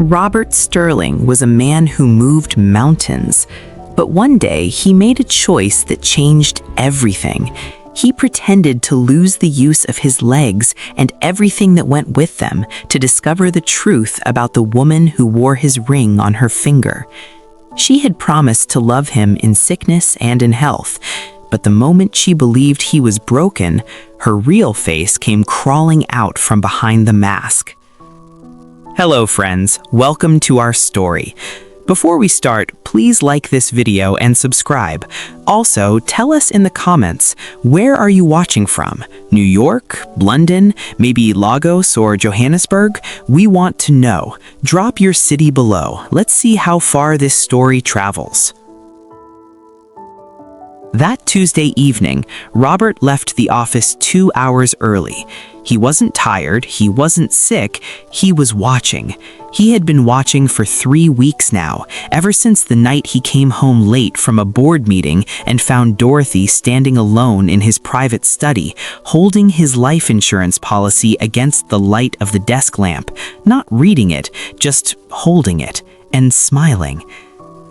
Robert Sterling was a man who moved mountains, but one day he made a choice that changed everything. He pretended to lose the use of his legs and everything that went with them to discover the truth about the woman who wore his ring on her finger. She had promised to love him in sickness and in health, but the moment she believed he was broken, her real face came crawling out from behind the mask. Hello friends, welcome to our story. Before we start, please like this video and subscribe. Also, tell us in the comments, where are you watching from? New York, London, maybe Lagos or Johannesburg? We want to know. Drop your city below. Let's see how far this story travels. That Tuesday evening, Robert left the office 2 hours early. He wasn't tired, he wasn't sick, he was watching. He had been watching for 3 weeks now, ever since the night he came home late from a board meeting and found Dorothy standing alone in his private study, holding his life insurance policy against the light of the desk lamp, not reading it, just holding it, and smiling.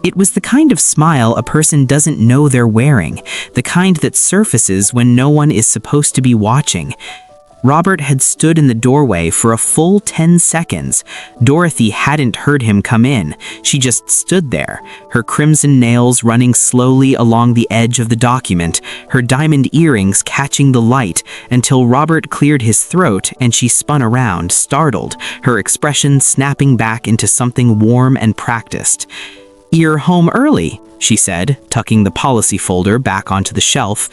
It was the kind of smile a person doesn't know they're wearing, the kind that surfaces when no one is supposed to be watching. Robert had stood in the doorway for a full 10 seconds. Dorothy hadn't heard him come in. She just stood there, her crimson nails running slowly along the edge of the document, her diamond earrings catching the light, until Robert cleared his throat and she spun around, startled, her expression snapping back into something warm and practiced. "You're home early," she said, tucking the policy folder back onto the shelf.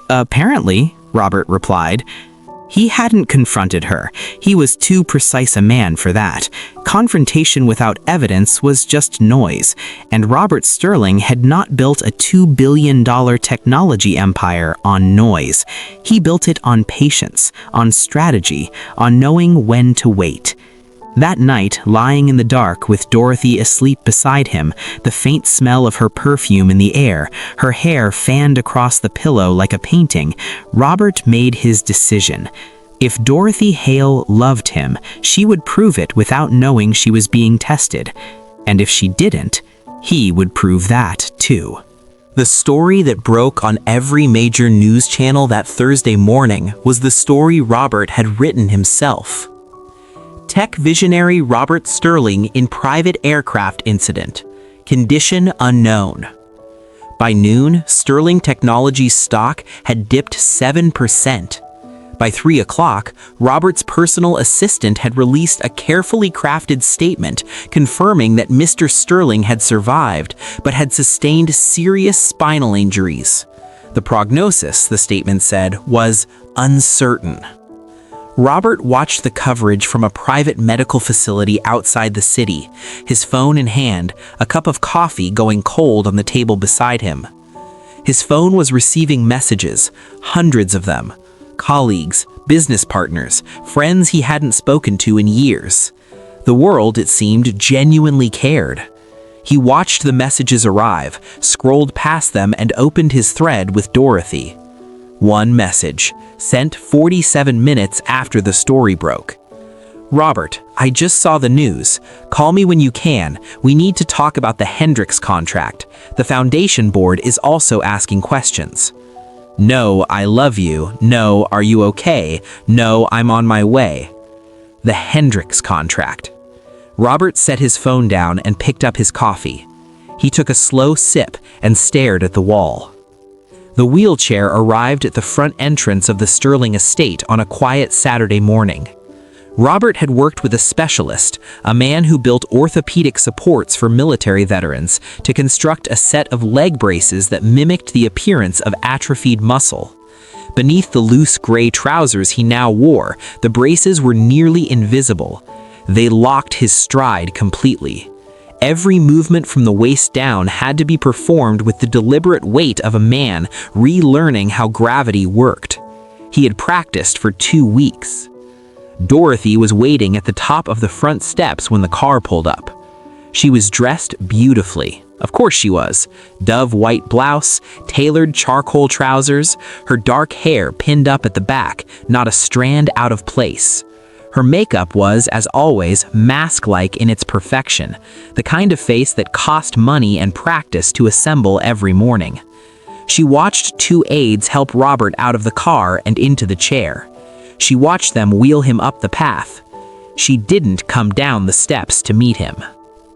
"Apparently," Robert replied. He hadn't confronted her. He was too precise a man for that. Confrontation without evidence was just noise, and Robert Sterling had not built a $2 billion technology empire on noise. He built it on patience, on strategy, on knowing when to wait. That night, lying in the dark with Dorothy asleep beside him, the faint smell of her perfume in the air, her hair fanned across the pillow like a painting, Robert made his decision. If Dorothy Hale loved him, she would prove it without knowing she was being tested. And if she didn't, he would prove that too. The story that broke on every major news channel that Thursday morning was the story Robert had written himself. Tech visionary Robert Sterling in private aircraft incident. Condition unknown. By noon, Sterling Technologies stock had dipped 7%. By 3 o'clock, Robert's personal assistant had released a carefully crafted statement confirming that Mr. Sterling had survived, but had sustained serious spinal injuries. The prognosis, the statement said, was uncertain. Robert watched the coverage from a private medical facility outside the city, his phone in hand, a cup of coffee going cold on the table beside him. His phone was receiving messages, hundreds of them. Colleagues, business partners, friends he hadn't spoken to in years. The world, it seemed, genuinely cared. He watched the messages arrive, scrolled past them, and opened his thread with Dorothy. One message, sent 47 minutes after the story broke. "Robert, I just saw the news. Call me when you can. We need to talk about the Hendricks contract. The foundation board is also asking questions. No, I love you. No, are you okay? No, I'm on my way." The Hendricks contract. Robert set his phone down and picked up his coffee. He took a slow sip and stared at the wall. The wheelchair arrived at the front entrance of the Sterling estate on a quiet Saturday morning. Robert had worked with a specialist, a man who built orthopedic supports for military veterans, to construct a set of leg braces that mimicked the appearance of atrophied muscle. Beneath the loose gray trousers he now wore, the braces were nearly invisible. They locked his stride completely. Every movement from the waist down had to be performed with the deliberate weight of a man relearning how gravity worked. He had practiced for 2 weeks. Dorothy was waiting at the top of the front steps when the car pulled up. She was dressed beautifully. Of course she was. Dove white blouse, tailored charcoal trousers, her dark hair pinned up at the back, not a strand out of place. Her makeup was, as always, mask-like in its perfection, the kind of face that cost money and practice to assemble every morning. She watched two aides help Robert out of the car and into the chair. She watched them wheel him up the path. She didn't come down the steps to meet him.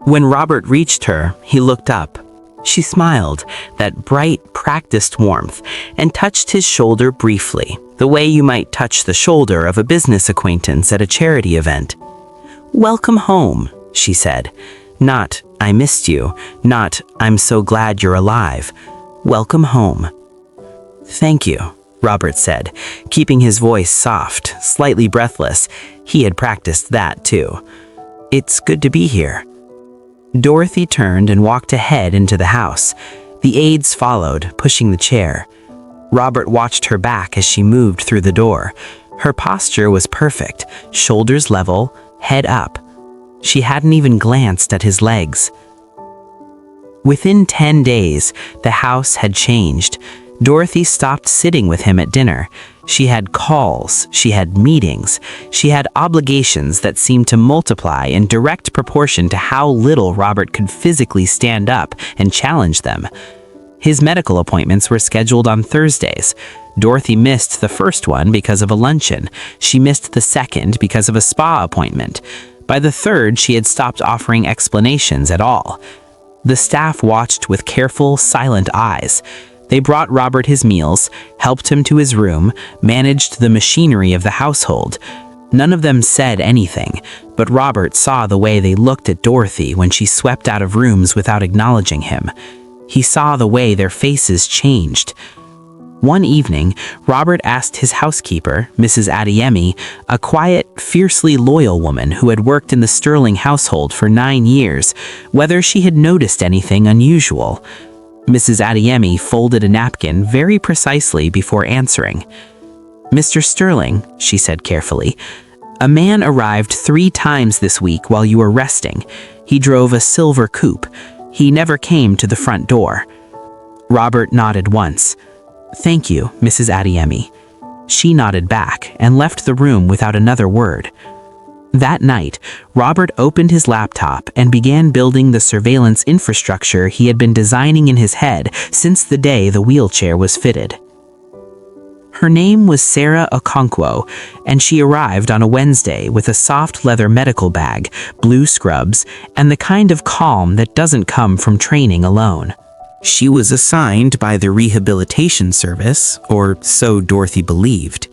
When Robert reached her, he looked up. She smiled, that bright, practiced warmth, and touched his shoulder briefly, the way you might touch the shoulder of a business acquaintance at a charity event. "Welcome home," she said. Not, "I missed you," not, "I'm so glad you're alive." "Welcome home." "Thank you," Robert said, keeping his voice soft, slightly breathless. He had practiced that too. "It's good to be here." Dorothy turned and walked ahead into the house. The aides followed, pushing the chair. Robert watched her back as she moved through the door. Her posture was perfect, shoulders level, head up. She hadn't even glanced at his legs. Within 10 days, the house had changed. Dorothy stopped sitting with him at dinner. She had calls, she had meetings, she had obligations that seemed to multiply in direct proportion to how little Robert could physically stand up and challenge them. His medical appointments were scheduled on Thursdays. Dorothy missed the first one because of a luncheon. She missed the second because of a spa appointment. By the third, she had stopped offering explanations at all. The staff watched with careful, silent eyes. They brought Robert his meals, helped him to his room, managed the machinery of the household. None of them said anything, but Robert saw the way they looked at Dorothy when she swept out of rooms without acknowledging him. He saw the way their faces changed. One evening, Robert asked his housekeeper, Mrs. Adeyemi, a quiet, fiercely loyal woman who had worked in the Sterling household for 9 years, whether she had noticed anything unusual. Mrs. Adeyemi folded a napkin very precisely before answering. "Mr. Sterling," she said carefully, "a man arrived 3 times this week while you were resting. He drove a silver coupe. He never came to the front door." Robert nodded once. "Thank you, Mrs. Adeyemi." She nodded back and left the room without another word. That night, Robert opened his laptop and began building the surveillance infrastructure he had been designing in his head since the day the wheelchair was fitted. Her name was Sarah Okonkwo, and she arrived on a Wednesday with a soft leather medical bag, blue scrubs, and the kind of calm that doesn't come from training alone. She was assigned by the rehabilitation service, or so Dorothy believed.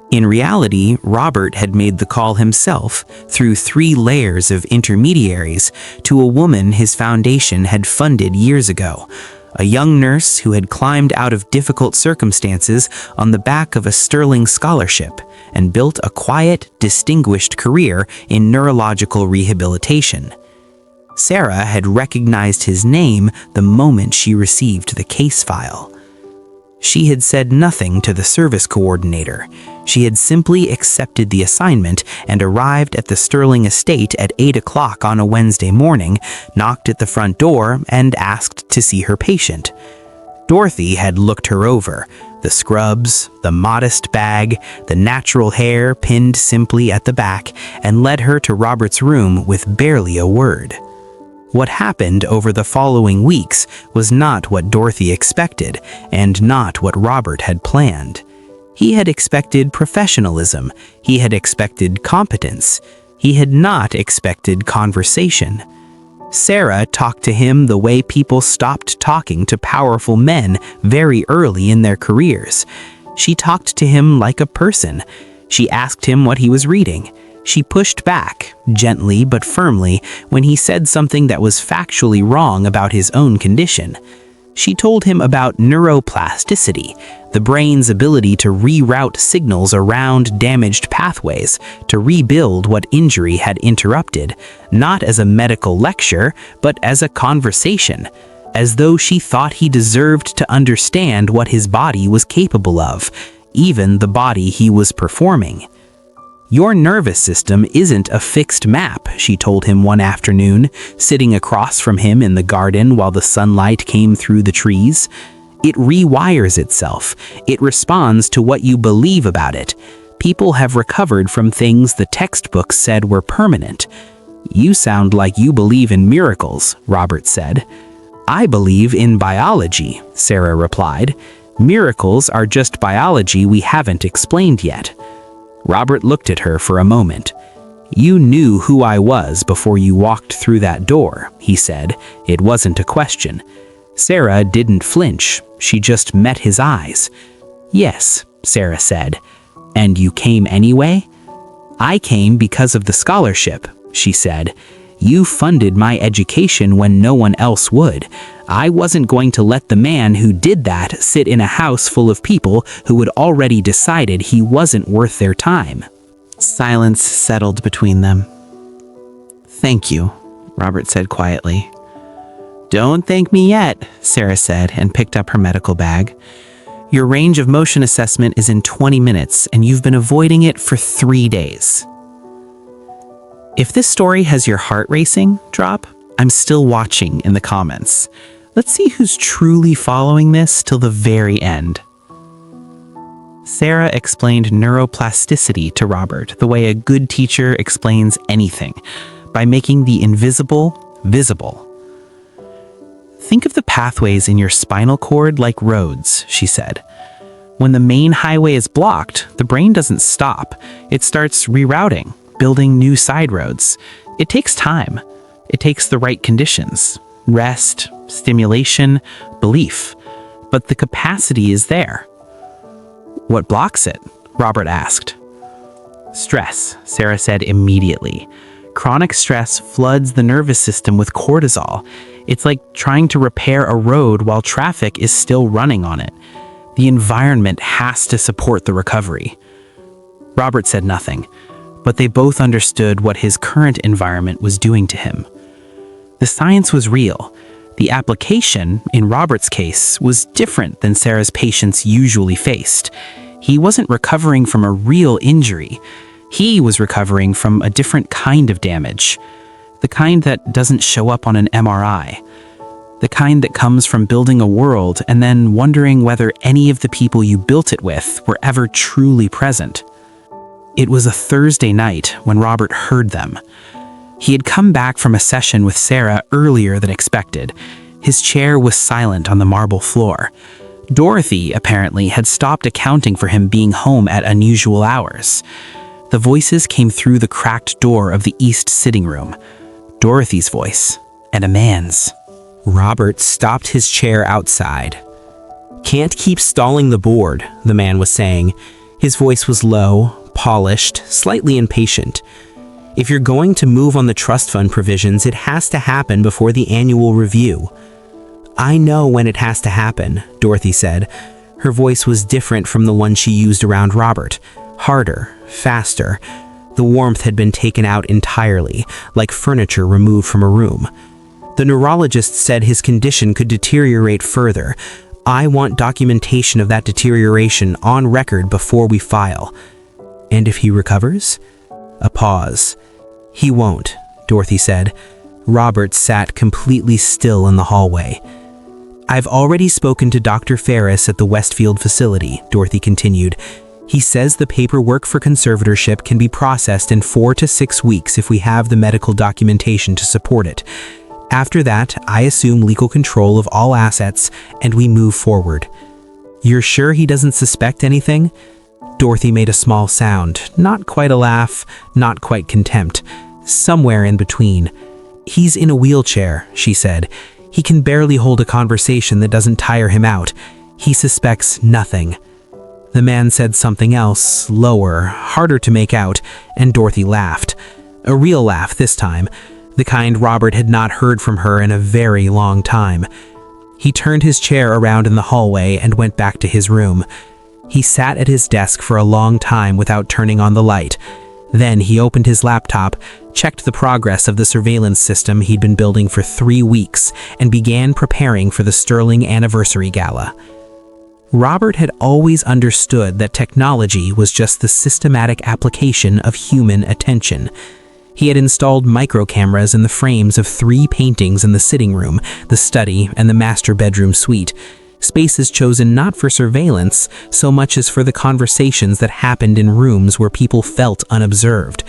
In reality, Robert had made the call himself through 3 layers of intermediaries to a woman his foundation had funded years ago, a young nurse who had climbed out of difficult circumstances on the back of a Sterling scholarship and built a quiet, distinguished career in neurological rehabilitation. Sarah had recognized his name the moment she received the case file. She had said nothing to the service coordinator. She had simply accepted the assignment and arrived at the Sterling estate at 8 o'clock on a Wednesday morning, knocked at the front door, and asked to see her patient. Dorothy had looked her over. The scrubs, the modest bag, the natural hair pinned simply at the back, and led her to Robert's room with barely a word. What happened over the following weeks was not what Dorothy expected, and not what Robert had planned. He had expected professionalism. He had expected competence. He had not expected conversation. Sarah talked to him the way people stopped talking to powerful men very early in their careers. She talked to him like a person. She asked him what he was reading. She pushed back, gently but firmly, when he said something that was factually wrong about his own condition. She told him about neuroplasticity, the brain's ability to reroute signals around damaged pathways, to rebuild what injury had interrupted, not as a medical lecture, but as a conversation, as though she thought he deserved to understand what his body was capable of, even the body he was performing. "Your nervous system isn't a fixed map," she told him one afternoon, sitting across from him in the garden while the sunlight came through the trees. "It rewires itself. It responds to what you believe about it. People have recovered from things the textbooks said were permanent. You sound like you believe in miracles, Robert said. I believe in biology, Sarah replied. Miracles are just biology we haven't explained yet. Robert looked at her for a moment. You knew who I was before you walked through that door, he said. It wasn't a question. Sarah didn't flinch. She just met his eyes. Yes, Sarah said. And you came anyway? I came because of the scholarship, she said. You funded my education when no one else would. I wasn't going to let the man who did that sit in a house full of people who had already decided he wasn't worth their time. Silence settled between them. Thank you, Robert said quietly. Don't thank me yet, Sarah said and picked up her medical bag. Your range of motion assessment is in 20 minutes and you've been avoiding it for 3 days. If this story has your heart racing, drop, I'm still watching in the comments. Let's see who's truly following this till the very end. Sarah explained neuroplasticity to Robert the way a good teacher explains anything, by making the invisible visible. Think of the pathways in your spinal cord like roads, she said. When the main highway is blocked, the brain doesn't stop. It starts rerouting, building new side roads. It takes time. It takes the right conditions, rest, stimulation, belief. But the capacity is there. What blocks it? Robert asked. Stress, Sarah said immediately. Chronic stress floods the nervous system with cortisol. It's like trying to repair a road while traffic is still running on it. The environment has to support the recovery. Robert said nothing, but they both understood what his current environment was doing to him. The science was real. The application, in Robert's case, was different than Sarah's patients usually faced. He wasn't recovering from a real injury. He was recovering from a different kind of damage. The kind that doesn't show up on an MRI. The kind that comes from building a world and then wondering whether any of the people you built it with were ever truly present. It was a Thursday night when Robert heard them. He had come back from a session with Sarah earlier than expected. His chair was silent on the marble floor. Dorothy, apparently, had stopped accounting for him being home at unusual hours. The voices came through the cracked door of the east sitting room. Dorothy's voice, and a man's. Robert stopped his chair outside. Can't keep stalling the board, the man was saying. His voice was low, polished, slightly impatient. If you're going to move on the trust fund provisions, it has to happen before the annual review. I know when it has to happen, Dorothy said. Her voice was different from the one she used around Robert. Harder, faster. The warmth had been taken out entirely, like furniture removed from a room. The neurologist said his condition could deteriorate further. I want documentation of that deterioration on record before we file. And if he recovers? A pause. He won't, Dorothy said. Robert sat completely still in the hallway. I've already spoken to Dr. Ferris at the Westfield facility, Dorothy continued. He says the paperwork for conservatorship can be processed in 4 to 6 weeks if we have the medical documentation to support it. After that, I assume legal control of all assets and we move forward. You're sure he doesn't suspect anything? Dorothy made a small sound, not quite a laugh, not quite contempt, somewhere in between. He's in a wheelchair, she said. He can barely hold a conversation that doesn't tire him out. He suspects nothing. The man said something else, lower, harder to make out, and Dorothy laughed. A real laugh this time, the kind Robert had not heard from her in a very long time. He turned his chair around in the hallway and went back to his room. He sat at his desk for a long time without turning on the light. Then he opened his laptop, checked the progress of the surveillance system he'd been building for 3 weeks, and began preparing for the Sterling Anniversary Gala. Robert had always understood that technology was just the systematic application of human attention. He had installed microcameras in the frames of 3 paintings in the sitting room, the study, and the master bedroom suite. spaces chosen not for surveillance so much as for the conversations that happened in rooms where people felt unobserved.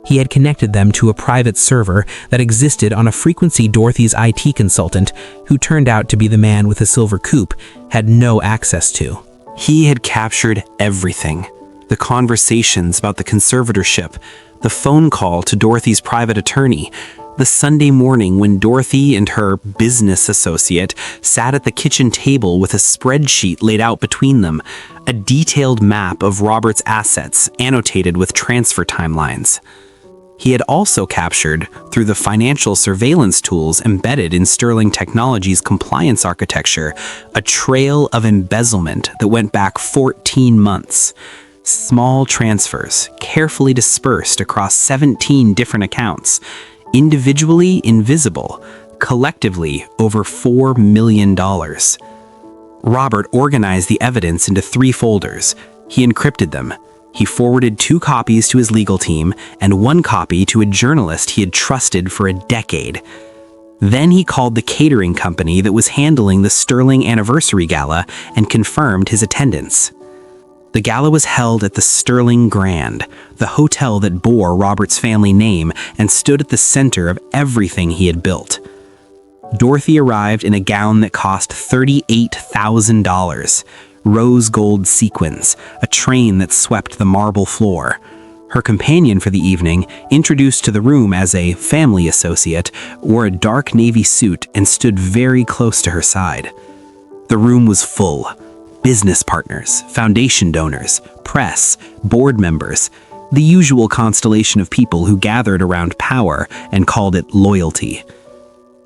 He had connected them to a private server that existed on a frequency Dorothy's IT consultant, who turned out to be the man with a silver coupe, had no access to. He had captured everything. The conversations about the conservatorship, the phone call to Dorothy's private attorney, the Sunday morning when Dorothy and her business associate sat at the kitchen table with a spreadsheet laid out between them, a detailed map of Robert's assets annotated with transfer timelines. He had also captured, through the financial surveillance tools embedded in Sterling Technologies' compliance architecture, a trail of embezzlement that went back 14 months. Small transfers, carefully dispersed across 17 different accounts, individually invisible, collectively over $4 million. Robert organized the evidence into 3 folders. He encrypted them. He forwarded 2 copies to his legal team and 1 copy to a journalist he had trusted for a decade. Then he called the catering company that was handling the Sterling Anniversary Gala and confirmed his attendance. The gala was held at the Sterling Grand, the hotel that bore Robert's family name and stood at the center of everything he had built. Dorothy arrived in a gown that cost $38,000, rose gold sequins, a train that swept the marble floor. Her companion for the evening, introduced to the room as a family associate, wore a dark navy suit and stood very close to her side. The room was full. Business partners, foundation donors, press, board members, the usual constellation of people who gathered around power and called it loyalty.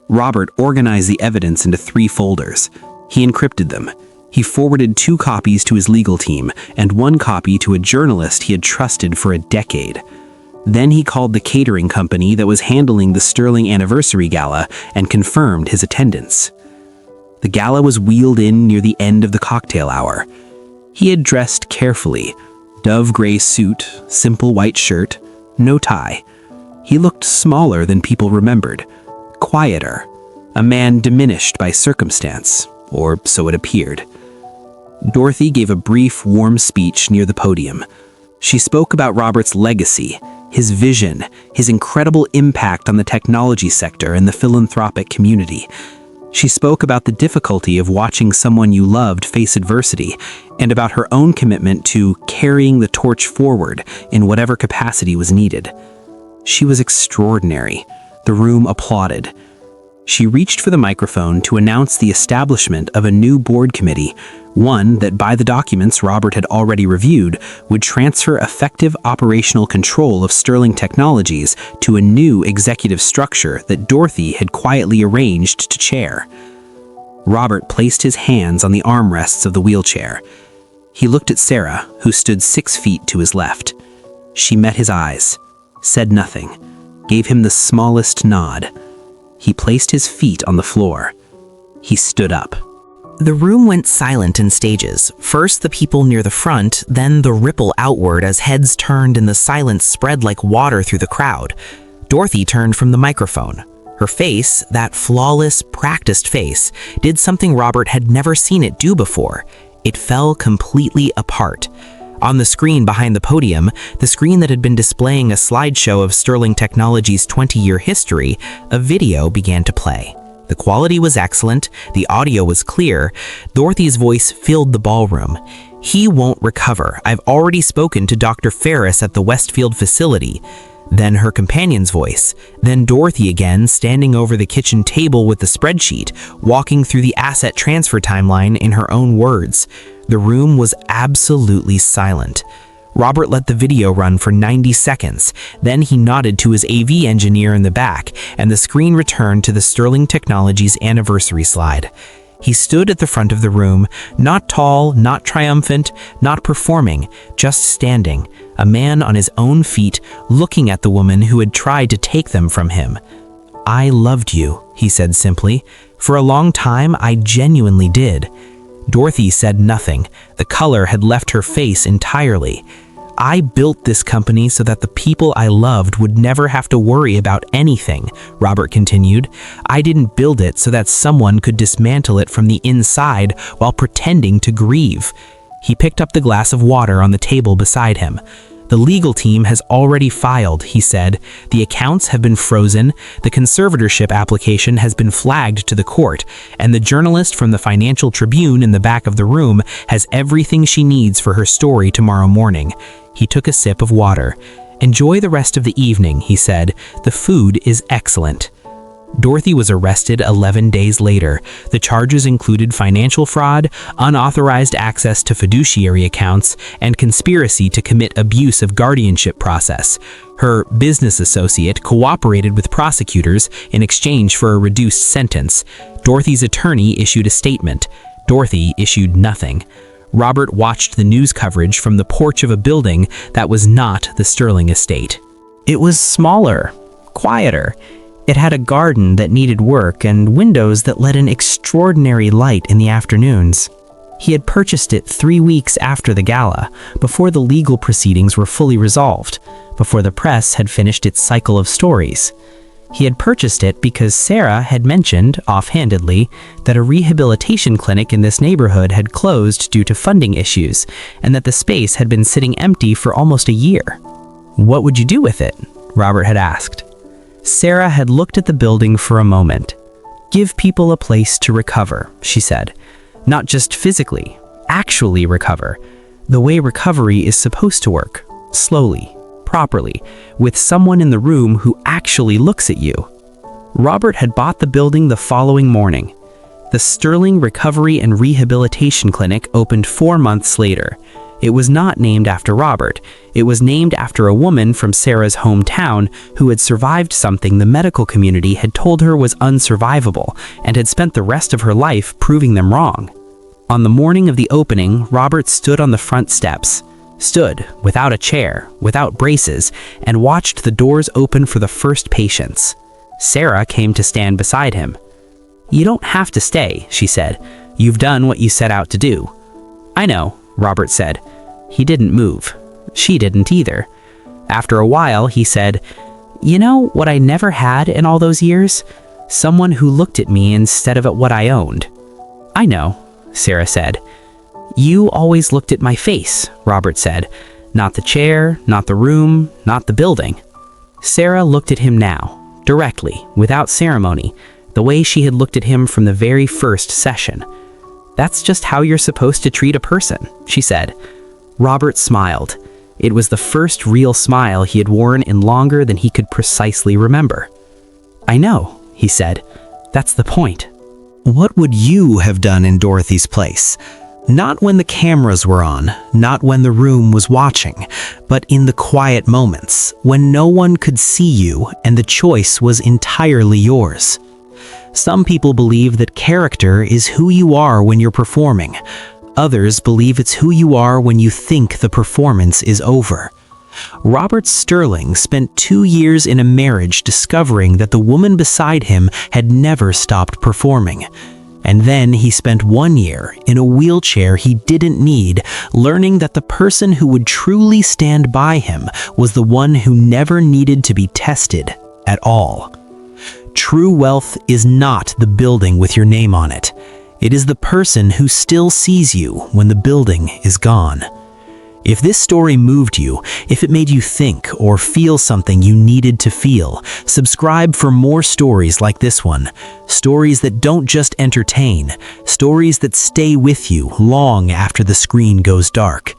Robert organized the evidence into 3 folders. He encrypted them. He forwarded 2 copies to his legal team and 1 copy to a journalist he had trusted for a decade. Then he called the catering company that was handling the Sterling Anniversary Gala and confirmed his attendance. The gala was wheeled in near the end of the cocktail hour. He had dressed carefully, dove gray suit, simple white shirt, no tie. He looked smaller than people remembered, quieter, a man diminished by circumstance, or so it appeared. Dorothy gave a brief, warm speech near the podium. She spoke about Robert's legacy, his vision, his incredible impact on the technology sector and the philanthropic community. She spoke about the difficulty of watching someone you loved face adversity, and about her own commitment to carrying the torch forward in whatever capacity was needed. She was extraordinary. The room applauded. She reached for the microphone to announce the establishment of a new board committee, one that, by the documents Robert had already reviewed, would transfer effective operational control of Sterling Technologies to a new executive structure that Dorothy had quietly arranged to chair. Robert placed his hands on the armrests of the wheelchair. He looked at Sarah, who stood 6 feet to his left. She met his eyes, said nothing, gave him the smallest nod. He placed his feet on the floor. He stood up. The room went silent in stages. First the people near the front, then the ripple outward as heads turned and the silence spread like water through the crowd. Dorothy turned from the microphone. Her face, that flawless, practiced face, did something Robert had never seen it do before. It fell completely apart. On the screen behind the podium, the screen that had been displaying a slideshow of Sterling Technologies' 20-year history, a video began to play. The quality was excellent, the audio was clear, Dorothy's voice filled the ballroom. "He won't recover. I've already spoken to Dr. Ferris at the Westfield facility." Then her companion's voice, then Dorothy again, standing over the kitchen table with the spreadsheet, walking through the asset transfer timeline in her own words. The room was absolutely silent. Robert let the video run for 90 seconds. Then he nodded to his AV engineer in the back, and the screen returned to the Sterling Technologies anniversary slide. He stood at the front of the room, not tall, not triumphant, not performing, just standing, a man on his own feet, looking at the woman who had tried to take them from him. "I loved you," he said simply. "For a long time, I genuinely did." Dorothy said nothing. The color had left her face entirely. I built this company so that the people I loved would never have to worry about anything, Robert continued. I didn't build it so that someone could dismantle it from the inside while pretending to grieve. He picked up the glass of water on the table beside him. The legal team has already filed, he said. The accounts have been frozen, the conservatorship application has been flagged to the court, and the journalist from the Financial Tribune in the back of the room has everything she needs for her story tomorrow morning. He took a sip of water. Enjoy the rest of the evening, he said. The food is excellent. Dorothy was arrested 11 days later. The charges included financial fraud, unauthorized access to fiduciary accounts, and conspiracy to commit abuse of guardianship process. Her business associate cooperated with prosecutors in exchange for a reduced sentence. Dorothy's attorney issued a statement. Dorothy issued nothing. Robert watched the news coverage from the porch of a building that was not the Sterling estate. It was smaller, quieter. It had a garden that needed work and windows that let in extraordinary light in the afternoons. He had purchased it 3 weeks after the gala, before the legal proceedings were fully resolved, before the press had finished its cycle of stories. He had purchased it because Sarah had mentioned, offhandedly, that a rehabilitation clinic in this neighborhood had closed due to funding issues, and that the space had been sitting empty for almost a year. "What would you do with it?" Robert had asked. Sarah had looked at the building for a moment. "Give people a place to recover," she said. "Not just physically, actually recover. The way recovery is supposed to work. Slowly, properly, with someone in the room who actually looks at you." Robert had bought the building the following morning. The Sterling Recovery and Rehabilitation Clinic opened 4 months later. It was not named after Robert. It was named after a woman from Sarah's hometown who had survived something the medical community had told her was unsurvivable and had spent the rest of her life proving them wrong. On the morning of the opening, Robert stood on the front steps. Stood, without a chair, without braces, and watched the doors open for the first patients. Sarah came to stand beside him. "You don't have to stay," she said. "You've done what you set out to do." "I know," Robert said. He didn't move. She didn't either. After a while, he said, "You know what I never had in all those years? Someone who looked at me instead of at what I owned." "I know," Sarah said. "You always looked at my face," Robert said. "Not the chair, not the room, not the building." Sarah looked at him now, directly, without ceremony, the way she had looked at him from the very first session. "That's just how you're supposed to treat a person," she said. Robert smiled. It was the first real smile he had worn in longer than he could precisely remember. "I know," he said. "That's the point." What would you have done in Dorothy's place? Not when the cameras were on, not when the room was watching, but in the quiet moments, when no one could see you and the choice was entirely yours. Some people believe that character is who you are when you're performing. Others believe it's who you are when you think the performance is over. Robert Sterling spent 2 years in a marriage discovering that the woman beside him had never stopped performing. And then he spent 1 year in a wheelchair he didn't need, learning that the person who would truly stand by him was the one who never needed to be tested at all. True wealth is not the building with your name on it. It is the person who still sees you when the building is gone. If this story moved you, if it made you think or feel something you needed to feel, subscribe for more stories like this one. Stories that don't just entertain, stories that stay with you long after the screen goes dark.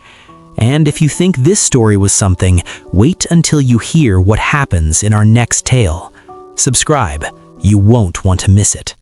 And if you think this story was something, wait until you hear what happens in our next tale. Subscribe. You won't want to miss it.